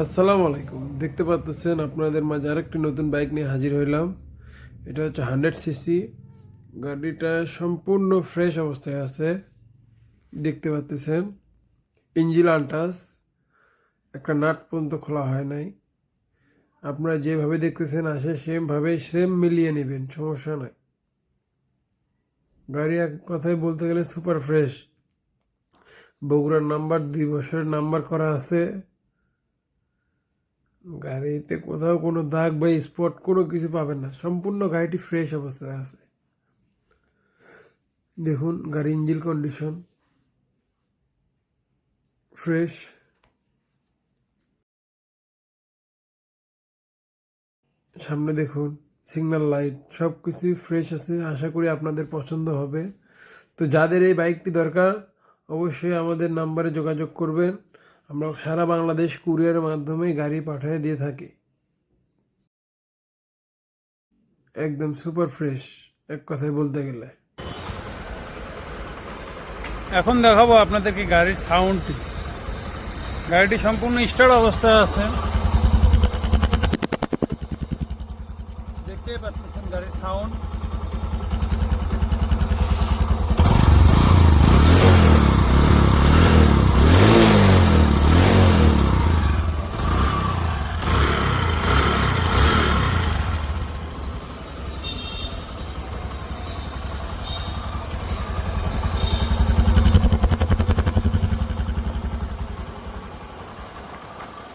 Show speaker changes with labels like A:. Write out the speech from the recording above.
A: আসসালামু আলাইকুম। দেখতে পাচ্ছেন আপনাদের মাঝে আরেকটি নতুন বাইক নিয়ে হাজির হইলাম। এটা হচ্ছে 100 সিসি। গাড়িটা সম্পূর্ণ ফ্রেশ অবস্থায় আছে। দেখতে পাচ্ছেন ইঞ্জিন আনটাচ, একটা নাট পর্যন্ত খোলা হয় নাই। আপনারা যেভাবে দেখতেছেন আসে সেম মিলিয়ে নেবেন, সমস্যা নাই। গাড়ি এক কথায় বলতে গেলে সুপার ফ্রেশ। বগুড়ার নাম্বার, 2 বছরের নাম্বার করা আছে। গাড়িতে কোথাও কোনো দাগ বা স্পট কোনো কিছু পাবেন না, সম্পূর্ণ গাড়িটি ফ্রেশ অবস্থায় আছে। দেখুন গাড়ি ইঞ্জিন কন্ডিশন ফ্রেশ। সামনে দেখুন সিগন্যাল লাইট, সব কিছুই ফ্রেশ আছে। আশা করি আপনাদের পছন্দ হবে। তো যাদের এই বাইকটি দরকার অবশ্যই আমাদের নাম্বারে যোগাযোগ করবেন। আমরা সারা বাংলাদেশ কুরিয়ারের মাধ্যমে গাড়ি পাঠিয়ে দিয়ে থাকি। একদম সুপার ফ্রেশ এক কথায় বলতে গেলে।
B: এখন দেখাবো আপনাদেরকে গাড়ির সাউন্ডটি। গাড়িটি সম্পূর্ণ স্টার্ট অবস্থায় আছে, দেখতেই পাচ্ছেন গাড়ির সাউন্ড।